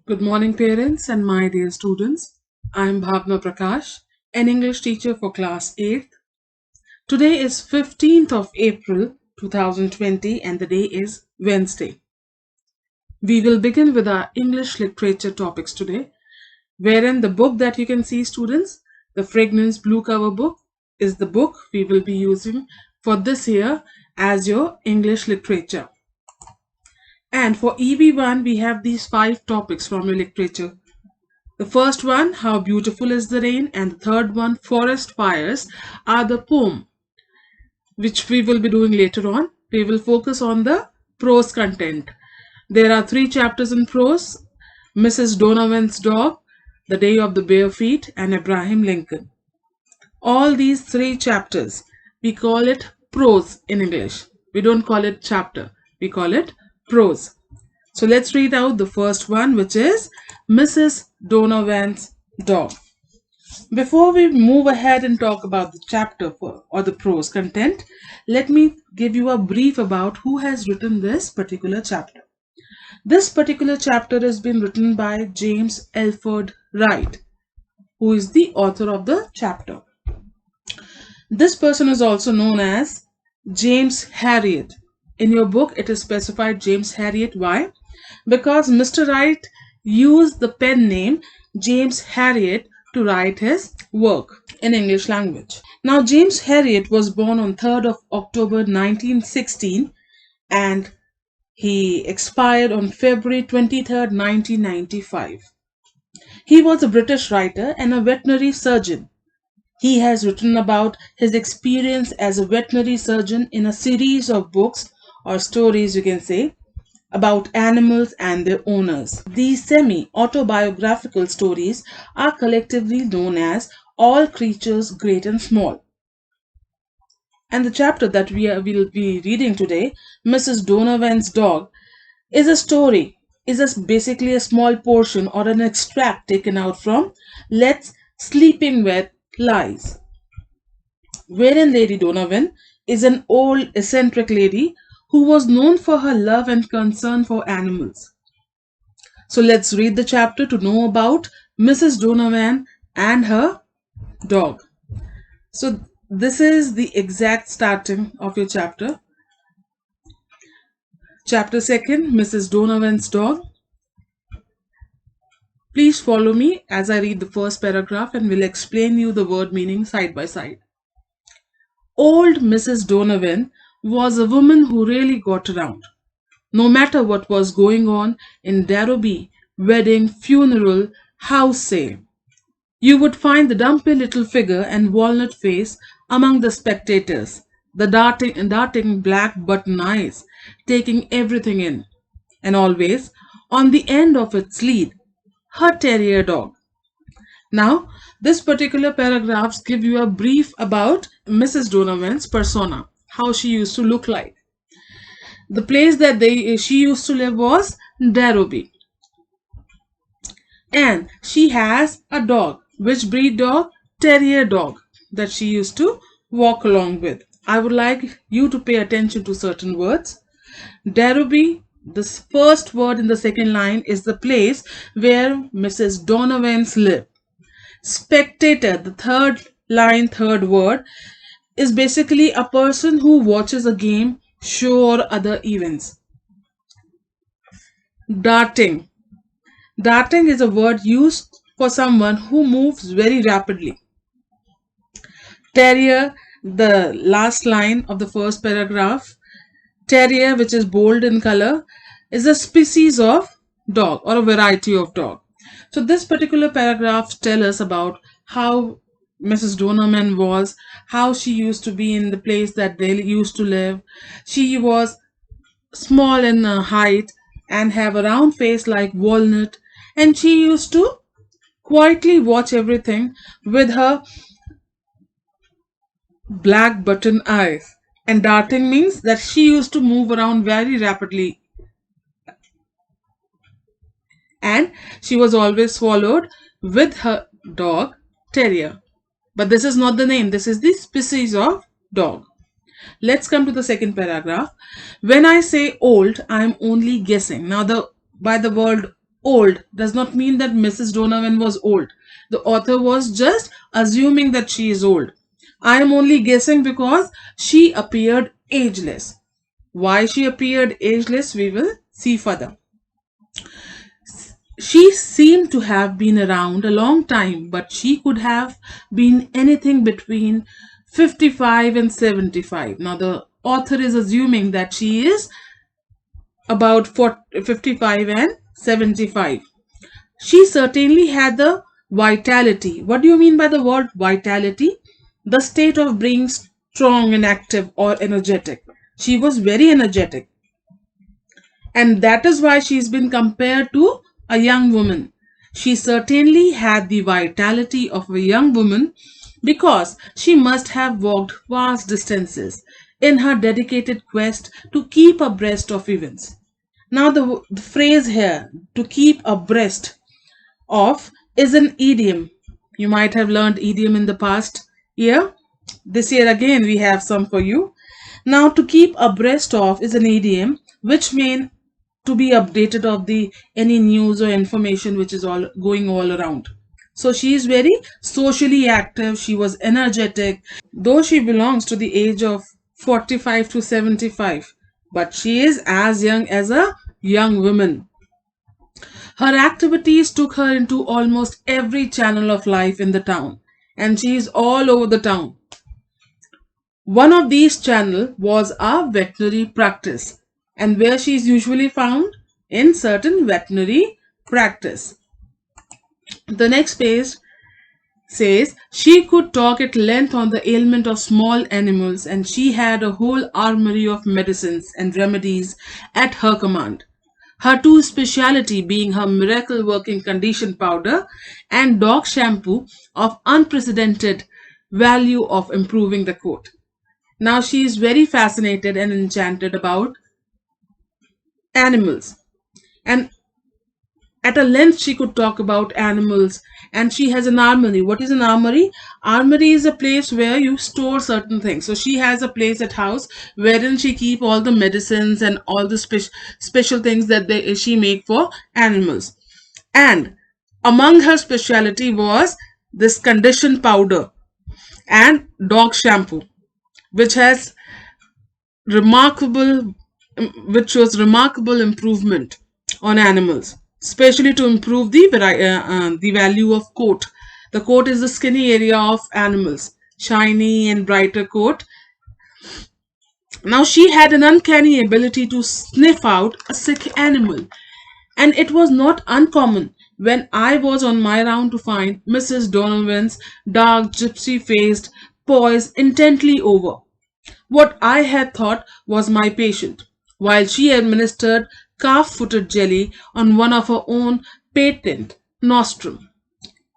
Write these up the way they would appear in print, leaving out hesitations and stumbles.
Good morning, parents and my dear students. I am Bhavna Prakash, an English teacher for class 8th. Today is 15th of April 2020 and the day is Wednesday. We will begin with our English literature topics today, wherein the book that you can see, students, the Fragrance Blue Cover book, is the book we will be using for this year as your English literature. And for EB1, we have these 5 topics from your literature. The first one, How Beautiful is the Rain, and the third one, Forest Fires, are the poem, which we will be doing later on. We will focus on the prose content. There are 3 chapters in prose: Mrs. Donovan's Dog, The Day of the Bare Feet, and Abraham Lincoln. All these 3 chapters, we call it prose in English. We don't call it chapter, we call it prose. So let's read out the first one, which is Mrs. Donovan's Dog. Before we move ahead and talk about the chapter or the prose content, let me give you a brief about who has written this particular chapter. This particular chapter has been written by James Elford Wright, who is the author of the chapter. This person is also known as James Herriot. In your book, it is specified James Herriot. Why? Because Mr. Wright used the pen name James Herriot to write his work in English language. Now, James Herriot was born on 3rd of October 1916 and he expired on February 23rd, 1995. He was a British writer and a veterinary surgeon. He has written about his experience as a veterinary surgeon in a series of books or stories, you can say, about animals and their owners. These semi-autobiographical stories are collectively known as All Creatures Great and Small. And the chapter that will be reading today, Mrs. Donovan's Dog, is a story, basically a small portion or an extract taken out from Let's Sleeping With Lies, wherein Lady Donovan is an old eccentric lady who was known for her love and concern for animals. So let's read the chapter to know about Mrs. Donovan and her dog. So this is the exact starting of your chapter. Chapter 2nd, Mrs. Donovan's Dog. Please follow me as I read the first paragraph and will explain you the word meaning side by side. Old Mrs. Donovan was a woman who really got around. No matter what was going on in Darrowby, wedding, funeral, house sale, you would find the dumpy little figure and walnut face among the spectators, the darting black button eyes, taking everything in, and always, on the end of its lead, her terrier dog. Now, this particular paragraphs give you a brief about Mrs. Donovan's persona, how she used to look like. The place that she used to live was Darrowby. And she has a dog. Which breed dog? Terrier dog that she used to walk along with. I would like you to pay attention to certain words. Darrowby, this first word in the second line, is the place where Mrs. Donovan's live. Spectator, the third line, third word, is basically a person who watches a game, show, or other events. Darting. Darting is a word used for someone who moves very rapidly. Terrier, the last line of the first paragraph. Terrier, which is bold in color, is a species of dog or a variety of dog. So this particular paragraph tells us about how Mrs. Donovan was, how she used to be in the place that they used to live. She was small in height and have a round face like walnut, and she used to quietly watch everything with her black button eyes. And darting means that she used to move around very rapidly. And she was always followed with her dog, terrier. But this is not the name, this is the species of dog. Let's come to the second paragraph. When I say old, I am only guessing. Now, by the word old does not mean that Mrs. Donovan was old. The author was just assuming that she is old. I am only guessing because she appeared ageless. Why she appeared ageless, we will see further. She seemed to have been around a long time, but she could have been anything between 55 and 75. Now, the author is assuming that she is about 55 and 75. She certainly had the vitality. What do you mean by the word vitality? The state of being strong and active or energetic. She was very energetic. And that is why she's been compared to a young woman. She certainly had the vitality of a young woman because she must have walked vast distances in her dedicated quest to keep abreast of events. Now, the phrase here, to keep abreast of, is an idiom. You might have learned idiom in the past year. This year again we have some for you. Now, to keep abreast of is an idiom which means to be updated of the any news or information which is all going all around. So she is very socially active. She was energetic, though she belongs to the age of 45 to 75, but she is as young as a young woman. Her activities took her into almost every channel of life in the town, and she is all over the town. One of these channels was a veterinary practice, and where she is usually found in certain veterinary practice. The next page says she could talk at length on the ailment of small animals, and she had a whole armory of medicines and remedies at her command. Her two specialty being her miracle working condition powder and dog shampoo of unprecedented value of improving the coat. Now she is very fascinated and enchanted about animals, and at a length she could talk about animals, and she has an armory. What is an armory? Armory is a place where you store certain things. So she has a place at house wherein she keep all the medicines and all the special things that she make for animals. And among her specialty was this condition powder and dog shampoo, which has which was remarkable improvement on animals, especially to improve the value of coat. The coat is the skinny area of animals, shiny and brighter coat. Now she had an uncanny ability to sniff out a sick animal, and it was not uncommon when I was on my round to find Mrs. Donovan's dark gypsy-faced poised intently over what I had thought was my patient, while she administered calf-footed jelly on one of her own patent nostrum.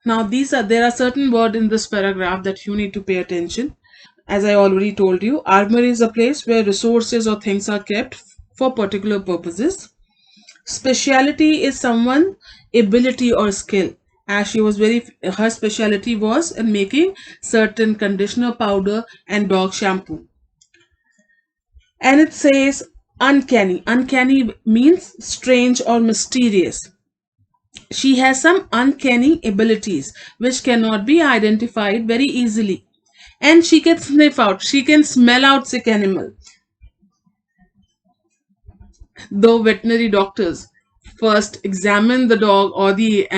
Now there are certain words in this paragraph that you need to pay attention. As I already told you, armory is a place where resources or things are kept for particular purposes. Speciality is someone ability or skill. As she was her speciality was in making certain conditioner powder and dog shampoo. And it says uncanny. Uncanny means strange or mysterious. She has some uncanny abilities which cannot be identified very easily. And she can sniff out, she can smell out sick animal. Though veterinary doctors first examine the dog or the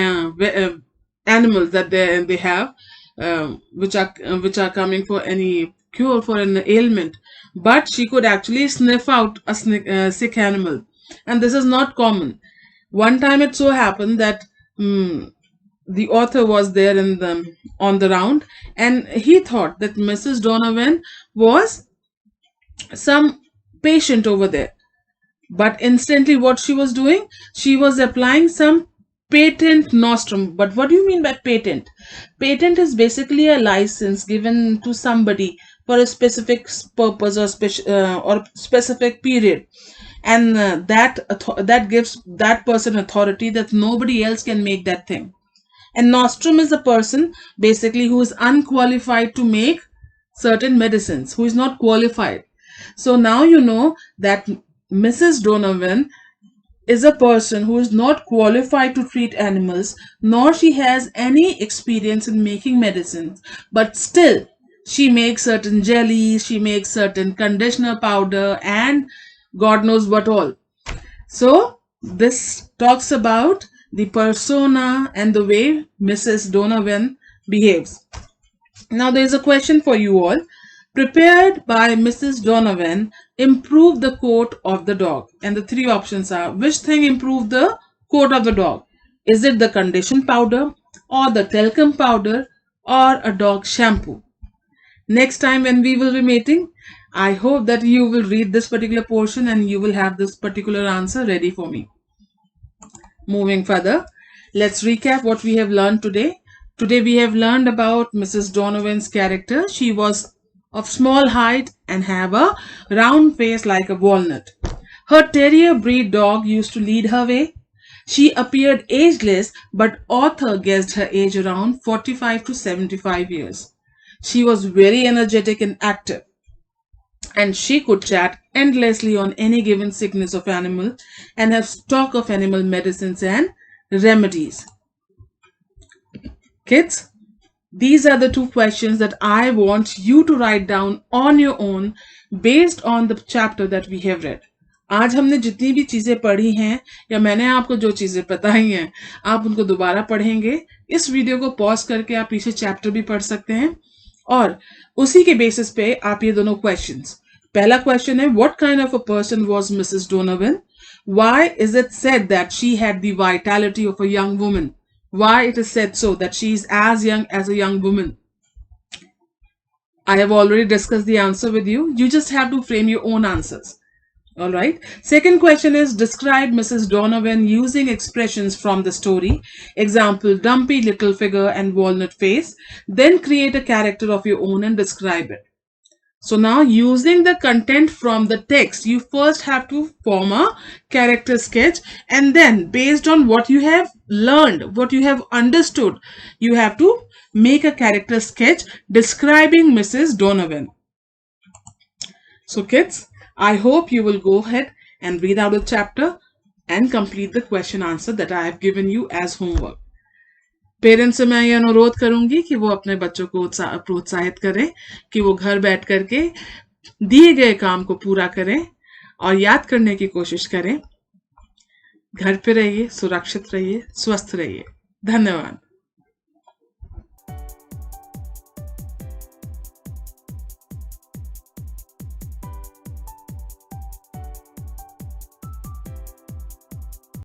animals that they have, which are coming for any cure for an ailment, but she could actually sniff out a sick animal, and this is not common. One time it so happened that the author was there on the round, and he thought that Mrs. Donovan was some patient over there, but instantly what she was doing, she was applying some patent nostrum. But what do you mean by patent? Patent is basically a license given to somebody for a specific purpose or specific period, and that gives that person authority that nobody else can make that thing. And nostrum is a person basically who is unqualified to make certain medicines, who is not qualified. So now you know that Mrs. Donovan is a person who is not qualified to treat animals, nor she has any experience in making medicines, but still she makes certain jellies, she makes certain conditioner powder, and God knows what all. So, this talks about the persona and the way Mrs. Donovan behaves. Now, there is a question for you all. Prepared by Mrs. Donovan, improve the coat of the dog. And the three options are, which thing improved the coat of the dog? Is it the condition powder, or the talcum powder, or a dog shampoo? Next time when we will be meeting, I hope that you will read this particular portion and you will have this particular answer ready for me. Moving further, let's recap what we have learned today. Today we have learned about Mrs. Donovan's character. She was of small height and have a round face like a walnut. Her terrier breed dog used to lead her way. She appeared ageless, but author guessed her age around 45 to 75 years. She was very energetic and active, and she could chat endlessly on any given sickness of animal and have stock of animal medicines and remedies. Kids, these are the two questions that I want you to write down on your own based on the chapter that we have read. आज हमने जितनी भी चीजें पढ़ी हैं या मैंने आपको जो चीजें बताई हैं, आप उनको दोबारा पढ़ेंगे. इस वीडियो को पॉज करके आप पीछे चैप्टर भी पढ़ सकते हैं और उसी के बेसिस पे आप ये दोनों क्वेश्चंस. पहला क्वेश्चन है, what kind of a person was Mrs Donovan? Why is it said that she had the vitality of a young woman? Why it is said so that she is as young as a young woman? I have already discussed the answer with you. You just have to frame your own answers. All right. Second question is, describe Mrs. Donovan using expressions from the story. Example, dumpy little figure and walnut face. Then create a character of your own and describe it. So now, using the content from the text, you first have to form a character sketch, and then based on what you have learned, what you have understood, you have to make a character sketch describing Mrs. Donovan. So kids, I hope you will go ahead and read out the chapter and complete the question answer that I have given you as homework. Parents से मैं ये अनुरोध करूंगी कि वो अपने बच्चों को प्रोत्साहित करें कि वो घर बैठ करके दिए गए काम को पूरा करें और याद करने की कोशिश करें. घर पे रहिए, सुरक्षित रहिए, स्वस्थ रहिए. धन्यवाद.